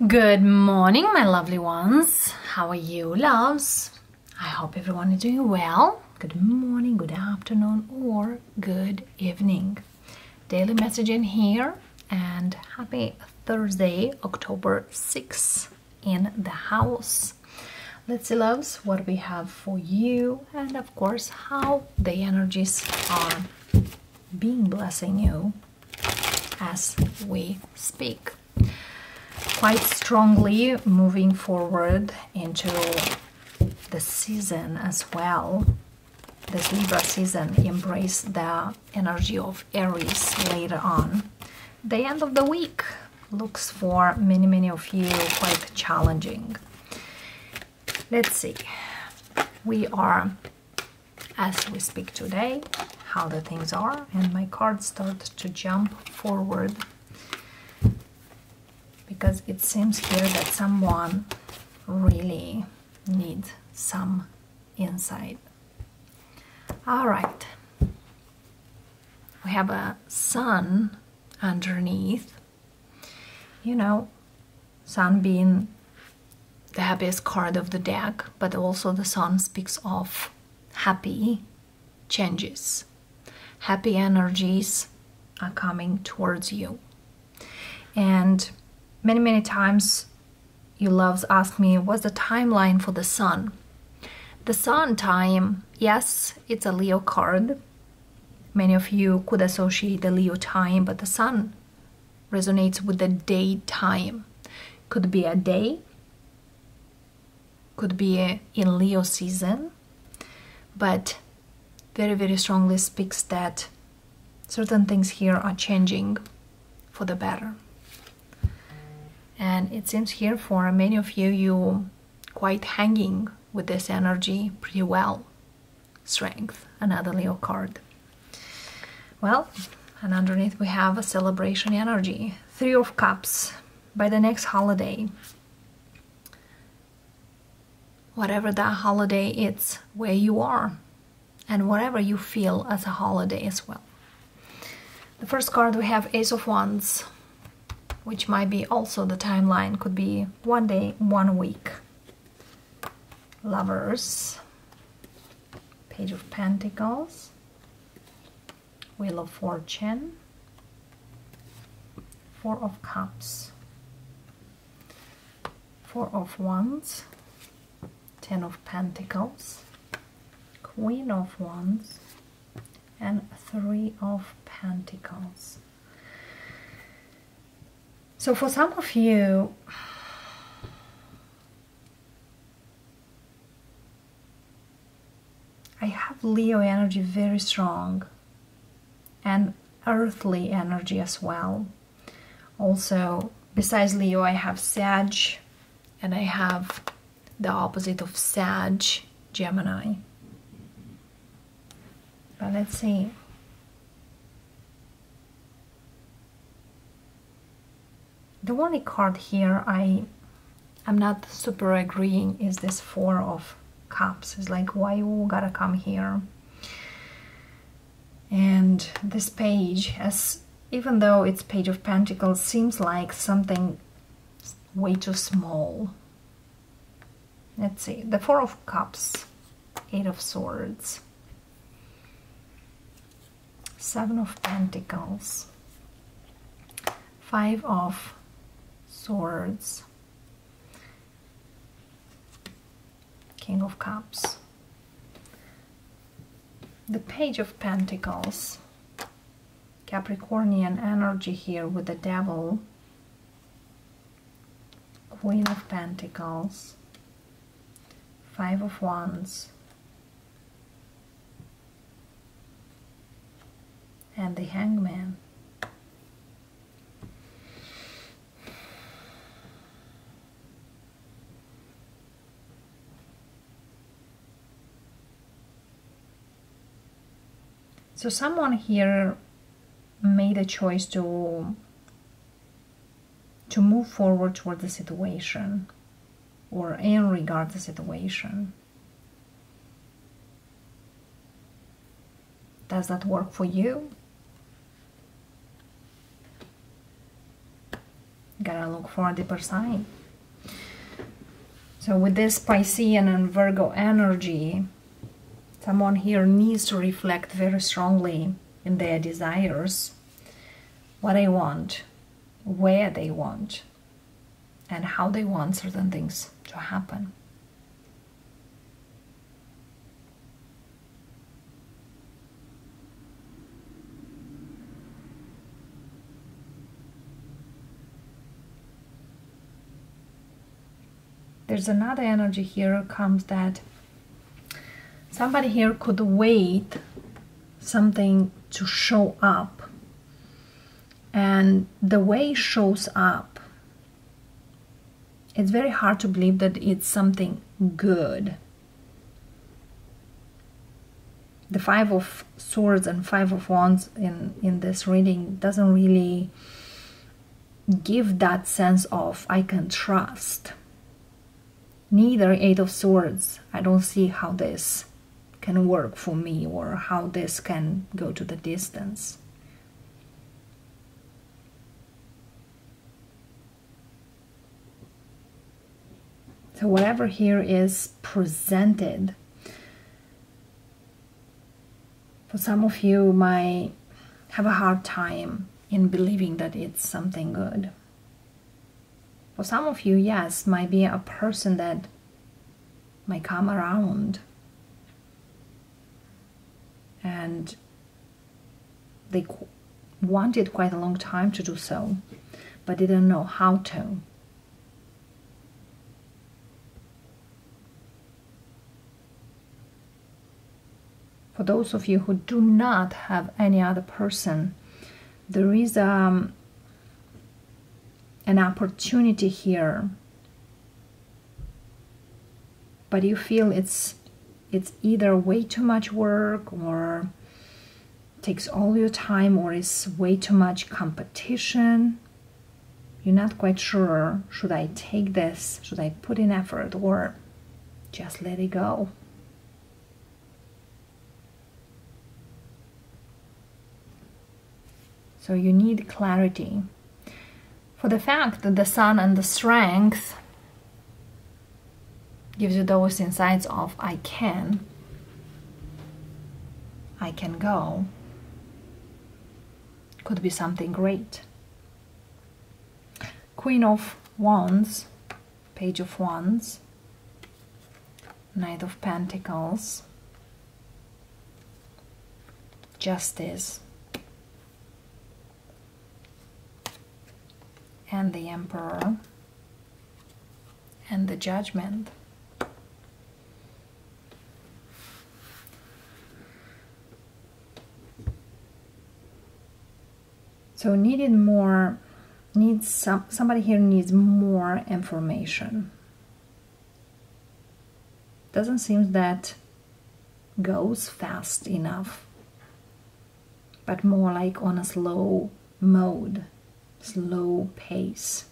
Good morning, my lovely ones. How are you, loves? I hope everyone is doing well. Good morning, good afternoon, or good evening. Daily message in here, and happy Thursday, October 6th in the house. Let's see, loves, what we have for you, and of course, how the energies are being blessing you as we speak. Quite strongly moving forward into the season as well. This Libra season, embrace the energy of Aries later on. The end of the week looks for many of you quite challenging. Let's see. We are, as we speak today, how the things are, and my cards start to jump forward because it seems here that someone really needs some insight. All right, we have a sun underneath, you know, sun being the happiest card of the deck, but also the sun speaks of happy changes. Happy energies are coming towards you. And many times you loves ask me, what's the timeline for the sun? The sun time, yes, it's a Leo card. Many of you could associate the Leo time, but the sun resonates with the daytime. Could be a day, could be in Leo season, but very strongly speaks that certain things here are changing for the better. And it seems here for many of you, you quite hanging with this energy pretty well. Strength, another Leo card. Well, and underneath we have a celebration energy. 3 of Cups. By the next holiday, whatever that holiday is, where you are, and whatever you feel as a holiday as well. The first card we have Ace of Wands, which might be also the timeline, could be 1 day, 1 week. Lovers, Page of Pentacles, Wheel of Fortune, 4 of Cups, 4 of Wands, 10 of Pentacles, Queen of Wands, and 3 of Pentacles. So for some of you, I have Leo energy very strong, and earthly energy as well. Also, besides Leo, I have Sag, and I have the opposite of Sag, Gemini. But let's see. The only card here I'm not super agreeing is this 4 of Cups. It's like, why you gotta come here? And this page, even though it's Page of Pentacles, seems like something way too small. Let's see. The 4 of Cups, 8 of Swords, 7 of Pentacles, 5 of Swords, King of Cups, the Page of Pentacles, Capricornian energy here with the Devil, Queen of Pentacles, 5 of Wands, and the Hangman. So someone here made a choice to move forward toward the situation, or in regard to the situation. Does that work for you? Gotta look for a deeper side. So with this Piscean and Virgo energy, someone here needs to reflect very strongly in their desires, what they want, where they want, and how they want certain things to happen. There's another energy here comes that somebody here could wait something to show up, and the way it shows up, it's very hard to believe that it's something good. The Five of Swords and Five of Wands in this reading doesn't really give that sense of I can trust. Neither Eight of Swords. I don't see how this can work for me or how this can go to the distance. So whatever here is presented, for some of you might have a hard time in believing that it's something good. For some of you, yes, might be a person that might come around and they wanted quite a long time to do so, but didn't know how to. For those of you who do not have any other person, there is an opportunity here, but you feel it's either way too much work or takes all your time, or is way too much competition. You're not quite sure, should I take this, should I put in effort, or just let it go. So you need clarity. For the fact that the Sun and the Strength gives you those insights of I can go, could be something great. Queen of Wands, Page of Wands, Knight of Pentacles, Justice, and the Emperor, and the Judgment. So somebody here needs more information. Doesn't seem that goes fast enough, but more like on a slow mode, slow pace.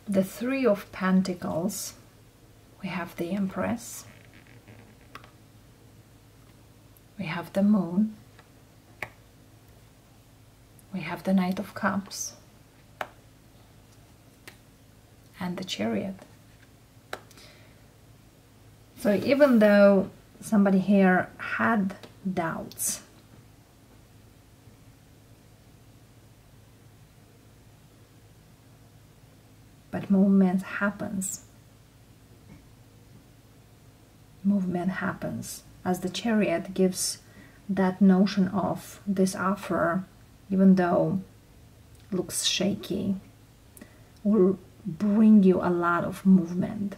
The Three of Pentacles, we have the Empress, we have the Moon, we have the Knight of Cups, and the Chariot. So even though somebody here had doubts, but movement happens. Movement happens, as the Chariot gives that notion of this offer, even though it looks shaky, will bring you a lot of movement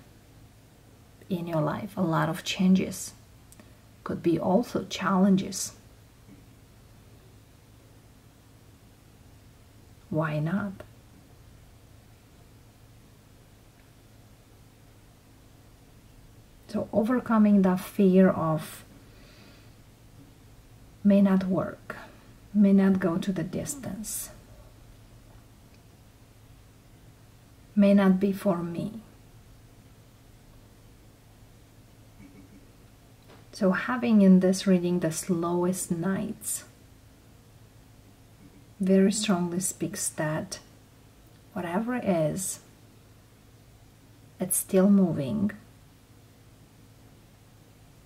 in your life, a lot of changes. Could be also challenges. Why not? So overcoming the fear of may not work, may not go to the distance, may not be for me. So having in this reading the slowest nights very strongly speaks that whatever it is, it's still moving,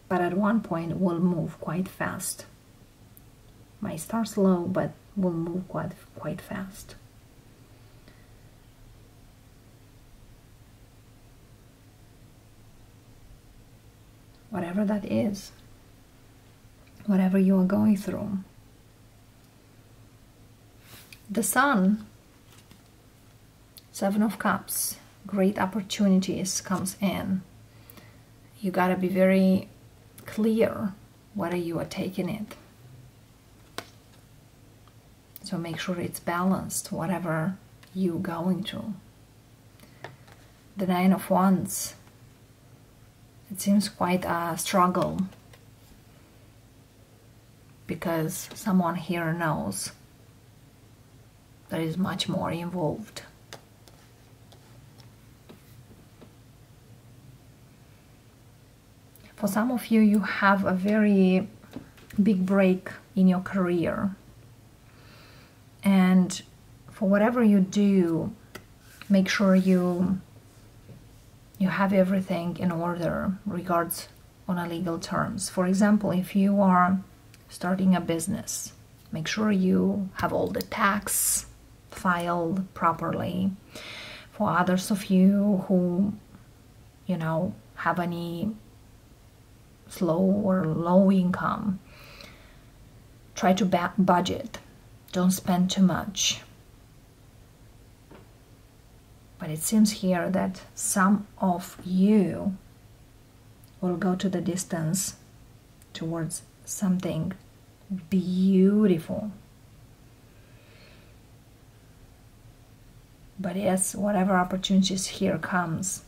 but at one point will move quite fast. Might start slow, but will move quite fast. Whatever that is, whatever you are going through. The Sun, Seven of Cups, great opportunities comes in. You gotta be very clear whether you are taking it. So make sure it's balanced, whatever you're going through. The Nine of Wands, it seems quite a struggle because someone here knows there is much more involved. For some of you, you have a very big break in your career. And for whatever you do, make sure you have everything in order regards on a legal terms. For example, if you are starting a business, make sure you have all the tax filed properly. For others of you who, you know, have any slow or low income, try to budget. Don't spend too much. But it seems here that some of you will go to the distance towards something beautiful. But yes, whatever opportunities here comes,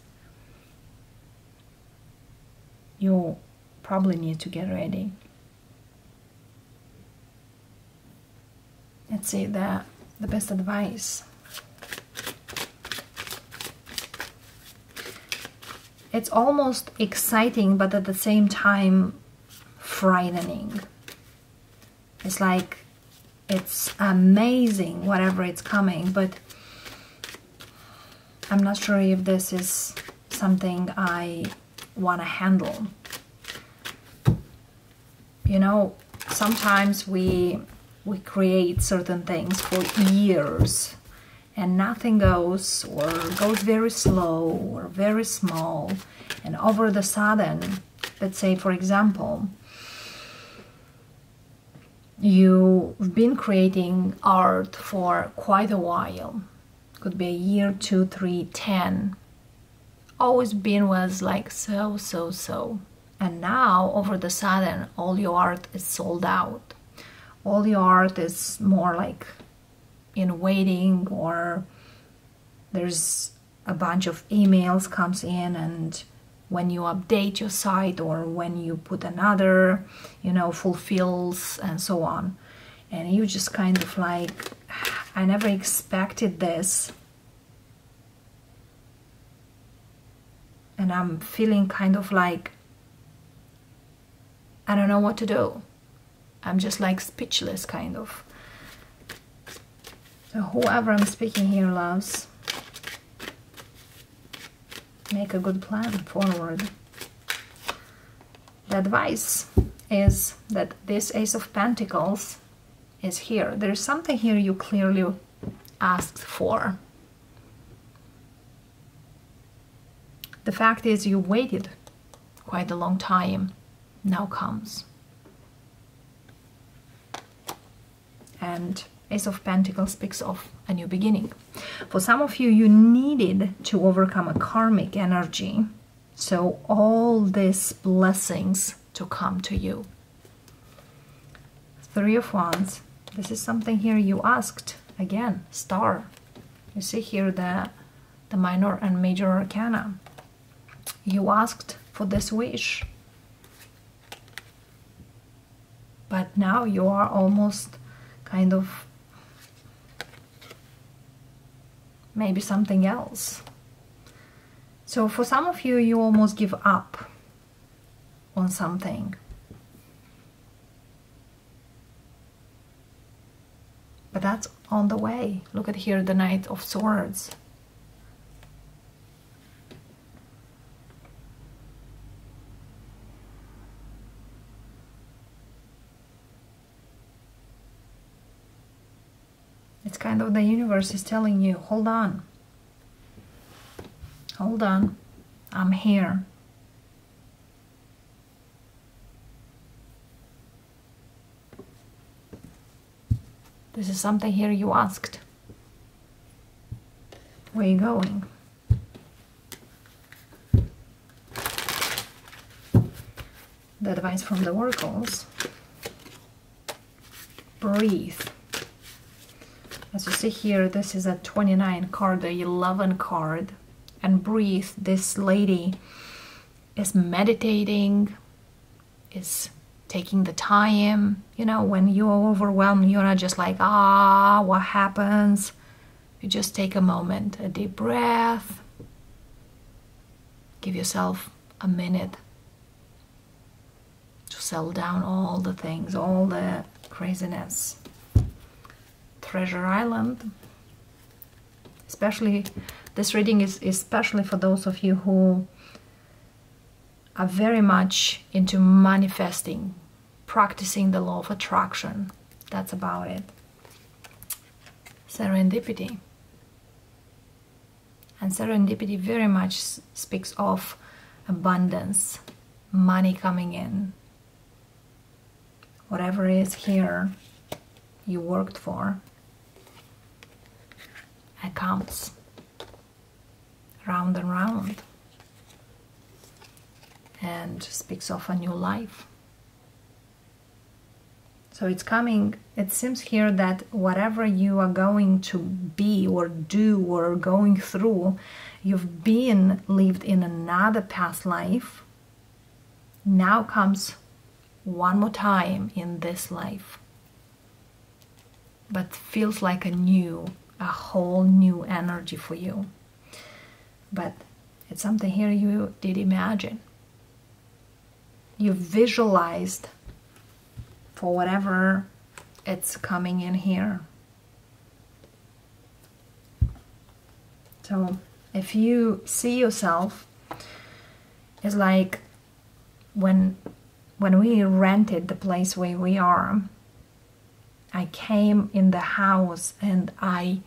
you probably need to get ready. Let's see the best advice. It's almost exciting, but at the same time frightening. It's like it's amazing whatever it's coming, but I'm not sure if this is something I want to handle. You know, sometimes we create certain things for years and nothing goes, or goes very slow or very small, and over the sudden, let's say for example, you've been creating art for quite a while, could be a year, 2, 3, 10, always been was like so, and now over the sudden all your art is sold out. All your art is more like in waiting, or there's a bunch of emails comes in, and when you update your site or when you put another, you know, fulfills and so on, and you just kind of like, I never expected this, and I'm feeling kind of like I don't know what to do. I'm just like speechless kind of. So whoever I'm speaking here, loves, make a good plan forward. The advice is that this Ace of Pentacles is here. There's something here you clearly asked for. The fact is you waited quite a long time. Now comes. And Ace of Pentacles speaks of a new beginning. For some of you, you needed to overcome a karmic energy, so all these blessings to come to you. Three of Wands. This is something here you asked. Again, Star. You see here the minor and major arcana. You asked for this wish. But now you are almost kind of maybe something else. So for some of you, you almost give up on something. But that's on the way. Look at here, the Knight of Swords. It's kind of the universe is telling you, hold on. Hold on. I'm here. This is something here you asked. Where are you going? The advice from the oracles. Breathe. As you see here, this is a 29 card, the 11 card. And breathe. This lady is meditating, is taking the time. You know, when you're overwhelmed, you're not just like, what happens? You just take a moment, a deep breath. Give yourself a minute to settle down all the things, all the craziness. Treasure Island. Especially, this reading is especially for those of you who are very much into manifesting, practicing the law of attraction. That's about it. Serendipity. And serendipity very much speaks of abundance, money coming in. Whatever is here you worked for, it comes round and round and speaks of a new life. So it's coming. It seems here that whatever you are going to be or do or going through, you've been lived in another past life, now comes one more time in this life, but feels like a whole new energy for you. But it's something here you did imagine. You visualized for whatever it's coming in here. So if you see yourself, it's like when we rented the place where we are, I came in the house and I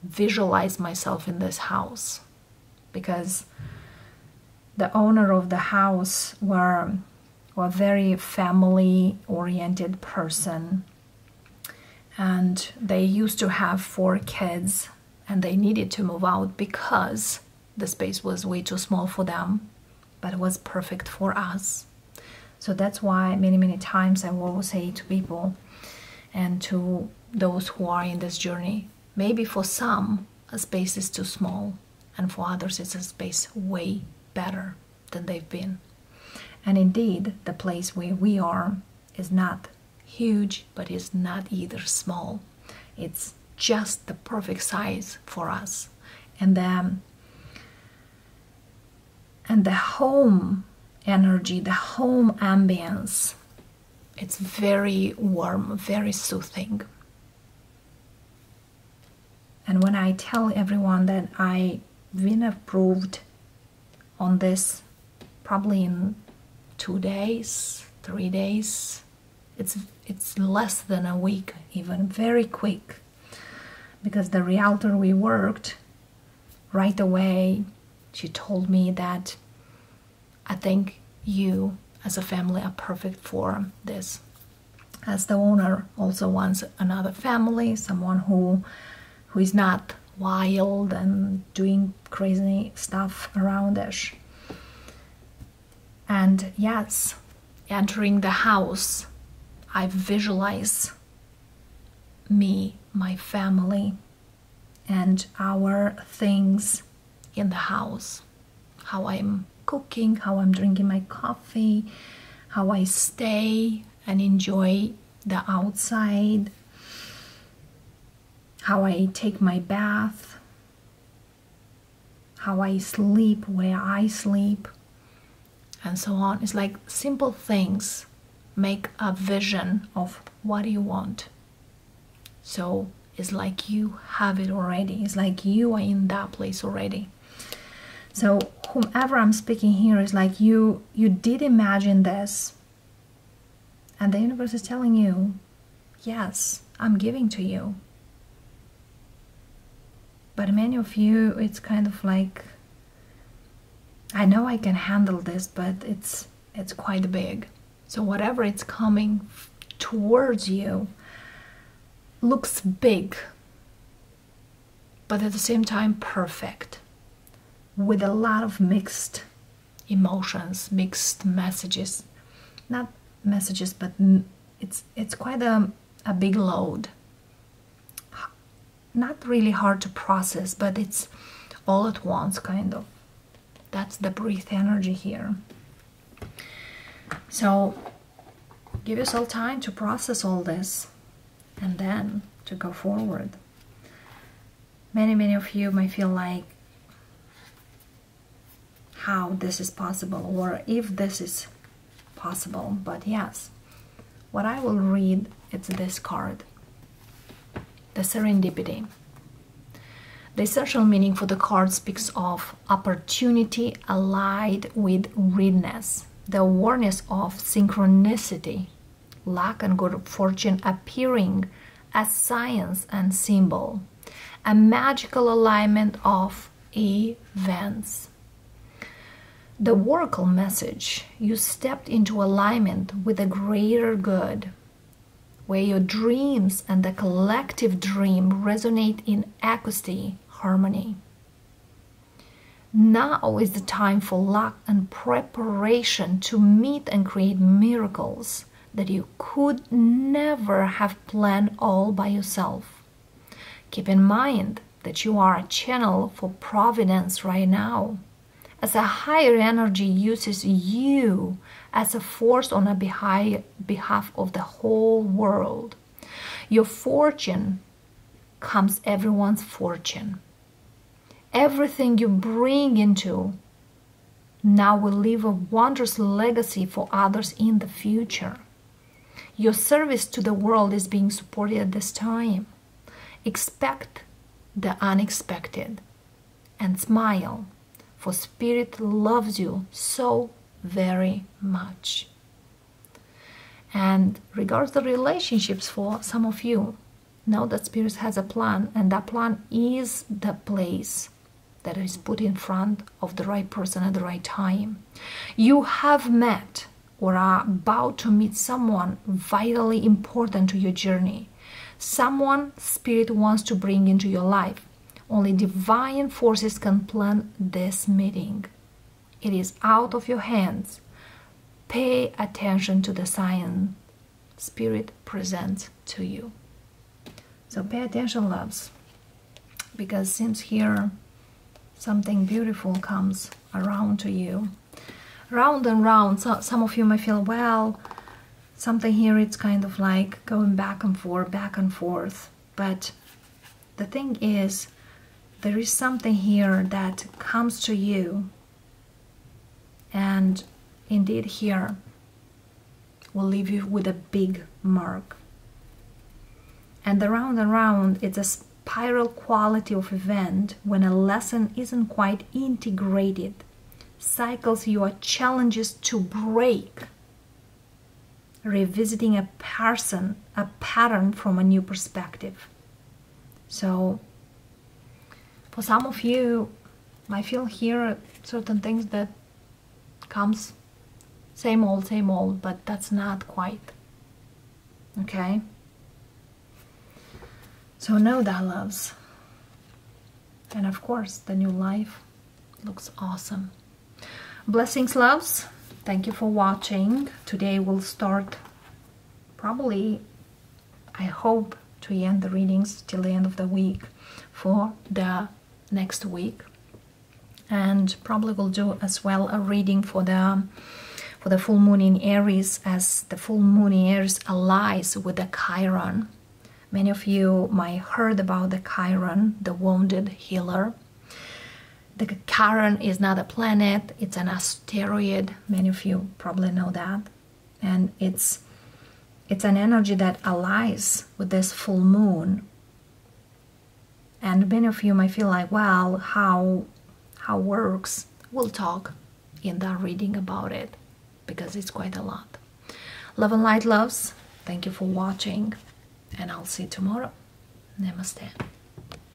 visualized myself in this house, because the owner of the house were a very family-oriented person, and they used to have 4 kids, and they needed to move out because the space was way too small for them, but it was perfect for us. So that's why many times I will say to people and to those who are in this journey, maybe for some a space is too small, and for others it's a space way better than they've been. And indeed, the place where we are is not huge, but it's not either small. It's just the perfect size for us. And the home energy, the home ambience, it's very warm, very soothing. And when I tell everyone that I've been approved on this probably in 2 days, 3 days, it's less than a week, even very quick, because the realtor we worked right away, she told me that I think you as a family are perfect for this. As the owner also wants another family, someone who is not wild and doing crazy stuff around us. And yes, entering the house, I visualize me, my family, and our things in the house. How I'm cooking, how I'm drinking my coffee, how I stay and enjoy the outside, how I take my bath, how I sleep, where I sleep, and so on. It's like simple things make a vision of what you want. So it's like you have it already. It's like you are in that place already. So whomever I'm speaking here is like you did imagine this, and the universe is telling you, yes, I'm giving to you. But many of you, it's kind of like, I know I can handle this, but it's quite big. So whatever it's coming towards you looks big, but at the same time perfect, with a lot of mixed emotions, mixed messages. Not messages, but it's quite a big load. Not really hard to process, but it's all at once, kind of. That's the breathe energy here. So give yourself time to process all this and then to go forward. Many of you may feel like, how this is possible, or if this is possible. But yes, what I will read, it's this card, the serendipity. The essential meaning for the card speaks of opportunity allied with readiness, the awareness of synchronicity, luck and good fortune appearing as science and symbol, a magical alignment of events. The oracle message, you stepped into alignment with a greater good, where your dreams and the collective dream resonate in ecstasy, harmony. Now is the time for luck and preparation to meet and create miracles that you could never have planned all by yourself. Keep in mind that you are a channel for providence right now, as a higher energy uses you as a force on a behalf of the whole world. Your fortune comes everyone's fortune. Everything you bring into now will leave a wondrous legacy for others in the future. Your service to the world is being supported at this time. Expect the unexpected and smile, for Spirit loves you so very much. And regards the relationships for some of you, know that Spirit has a plan, and that plan is the place that is put in front of the right person at the right time. You have met or are about to meet someone vitally important to your journey, someone Spirit wants to bring into your life. Only divine forces can plan this meeting. It is out of your hands. Pay attention to the sign Spirit presents to you. So pay attention, loves, because it seems here something beautiful comes around to you. Round and round. So some of you may feel, well, something here, it's kind of like going back and forth. But the thing is, there is something here that comes to you, and indeed here will leave you with a big mark. And the round and round, it's a spiral quality of event when a lesson isn't quite integrated. Cycles you are challenges to break, revisiting a pattern from a new perspective. So for some of you, I feel here certain things that comes same old, but that's not quite. Okay? So know that, loves. And of course, the new life looks awesome. Blessings, loves. Thank you for watching. Today we'll start probably, I hope, to end the readings till the end of the week for the next week. And probably we'll do as well a reading for the full moon in Aries, as the full moon in Aries allies with the Chiron. Many of you might heard about the Chiron, the wounded healer. The Chiron is not a planet, it's an asteroid. Many of you probably know that. And it's it's an energy that aligns with this full moon. And many of you might feel like, well, how works? We'll talk in that reading about it, because it's quite a lot. Love and light, loves. Thank you for watching, and I'll see you tomorrow. Namaste.